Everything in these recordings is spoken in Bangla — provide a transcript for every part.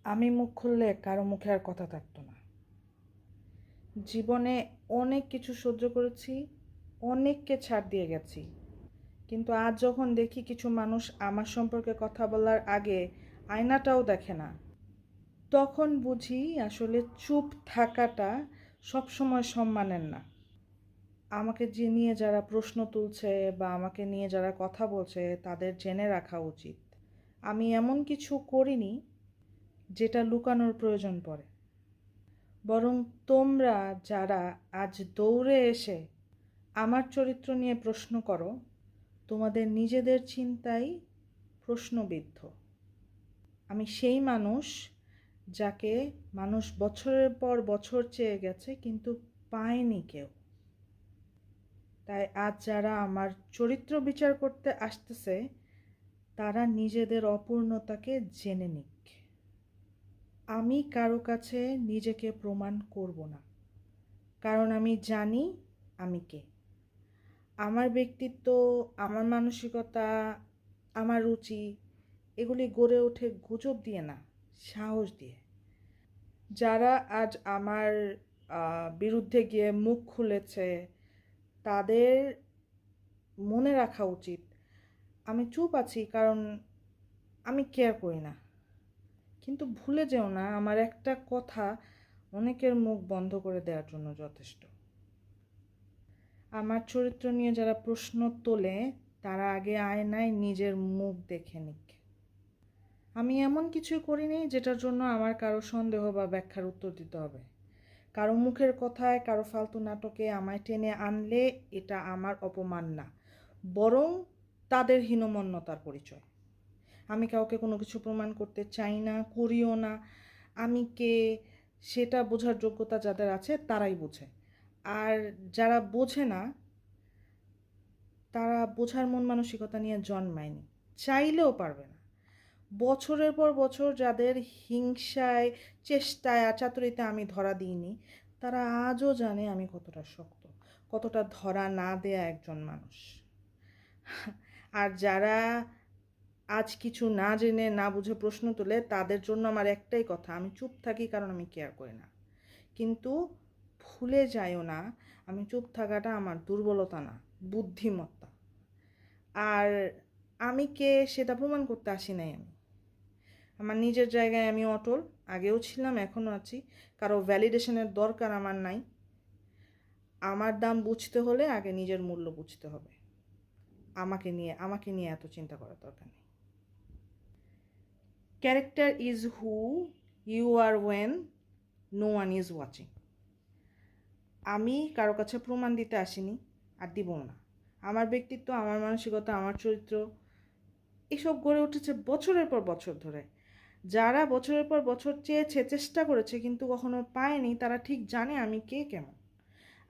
আমি মুখ খুললে কারো মুখে আর কথা থাকতো না। জীবনে অনেক কিছু সহ্য করেছি, অনেককে ছাড় দিয়ে গেছি। কিন্তু আজ যখন দেখি কিছু মানুষ আমার সম্পর্কে কথা বলার আগে আয়নাটাও দেখে না, তখন বুঝি আসলে চুপ থাকাটা সবসময় সম্মানের না। আমাকে নিয়ে যারা প্রশ্ন তুলছে বা আমাকে নিয়ে যারা কথা বলছে তাদের জেনে রাখা উচিত আমি এমন কিছু করিনি যেটা লুকানোর প্রয়োজন পড়ে। বরং তোমরা যারা আজ দৌড়ে এসে আমার চরিত্র নিয়ে প্রশ্ন করো, তোমাদের নিজেদের চিন্তাই প্রশ্নবিদ্ধ। আমি সেই মানুষ যাকে মানুষ বছরের পর বছর চেয়ে গেছে কিন্তু পায়নি কেউ। তাই আজ যারা আমার চরিত্র বিচার করতে আসতেছে তারা নিজেদের অপূর্ণতাকে জেনে নিক। আমি কারো কাছে নিজেকে প্রমাণ করব না, কারণ আমি জানি আমি কে। আমার ব্যক্তিত্ব, আমার মানসিকতা, আমার রুচি এগুলি গড়ে ওঠে গুজব দিয়ে না, সাহস দিয়ে। যারা আজ আমার বিরুদ্ধে গিয়ে মুখ খুলেছে তাদের মনে রাখা উচিত আমি চুপ আছি কারণ আমি কেয়ার করি না। কিন্তু ভুলে যেও না আমার একটা কথা অনেকের মুখ বন্ধ করে দেওয়ার জন্য যথেষ্ট। আমার চরিত্র নিয়ে যারা প্রশ্ন তোলে তারা আগে আয়নায় নিজের মুখ দেখে নিক। আমি এমন কিছুই করিনি যেটার জন্য আমার কারো সন্দেহ বা ব্যাখ্যার উত্তর দিতে হবে। কারো মুখের কথায়, কারো ফালতু নাটকে আমায় টেনে আনলে এটা আমার অপমান না, বরং তাদের হীনমন্যতার পরিচয়। আমি কাউকে কোনো কিছু প্রমাণ করতে চাই না, করিও না। আমি কে সেটা বোঝার যোগ্যতা যাদের আছে তারাই বোঝে। আর যারা বোঝে না তারা বোঝার মন মানসিকতা নিয়ে জন্মায়নি, চাইলেও পারবে না। বছরের পর বছর যাদের হিংসায়, চেষ্টায় আর চাতুরিতে আমি ধরা দিইনি, তারা আজও জানে আমি কতটা শক্ত, কতটা ধরা না দেয়া একজন মানুষ। আর যারা আজ কিছু না জেনে না বুঝে প্রশ্ন তোলে তাদের জন্য আমার একটাই কথা, আমি চুপ থাকি কারণ আমি কেয়ার করি না। কিন্তু ভুলে যাইও না আমি চুপ থাকাটা আমার দুর্বলতা না, বুদ্ধিমত্তা। আর আমি কে সেটা প্রমাণ করতে আসি নাই আমি। আমার নিজের জায়গায় আমি অটল, আগেও ছিলাম, এখনও আছি। কারো ভ্যালিডেশনের দরকার আমার নাই। আমার দাম বুঝতে হলে আগে নিজের মূল্য বুঝতে হবে। আমাকে নিয়ে এত চিন্তা করার দরকার নেই। Character is who you are when no one is watching. আমি কারো কাছে প্রমাণ দিতে আসিনি, আর দিবও না। আমার ব্যক্তিত্ব, আমার মানসিকতা, আমার চরিত্র এসব গড়ে উঠেছে বছরের পর বছর ধরে। যারা বছরের পর বছর চেয়েছে, চেষ্টা করেছে কিন্তু কখনো পায়নি, তারা ঠিক জানে আমি কে কেমন।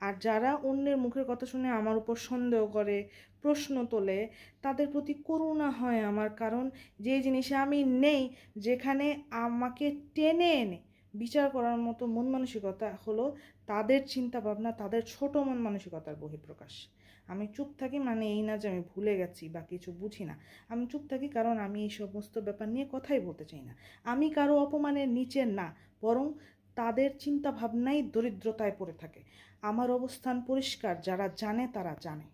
আর যারা অন্যের মুখের কথা শুনে আমার উপর সন্দেহ করে, প্রশ্ন তোলে, তাদের প্রতি করুণা হয় আমার। কারণ যে জিনিসে আমি নেই, যেখানে আমাকে টেনে এনে বিচার করার মতো মন মানসিকতা হলো তাদের চিন্তা ভাবনা, তাদের ছোট মন মানসিকতার বহিঃপ্রকাশ। আমি চুপ থাকি মানে এই না যে আমি ভুলে গেছি বা কিছু বুঝি না। আমি চুপ থাকি কারণ আমি এই সমস্ত ব্যাপার নিয়ে কথাই বলতে চাই না। আমি কারো অপমানের নিচে না, বরং তাদের চিন্তা ভাবনাই দরিদ্রতায় পড়ে থাকে। আমার অবস্থান পরিষ্কার, যারা জানে তারা জানে।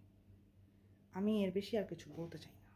আমি এর বেশি আর কিছু বলতে চাই না।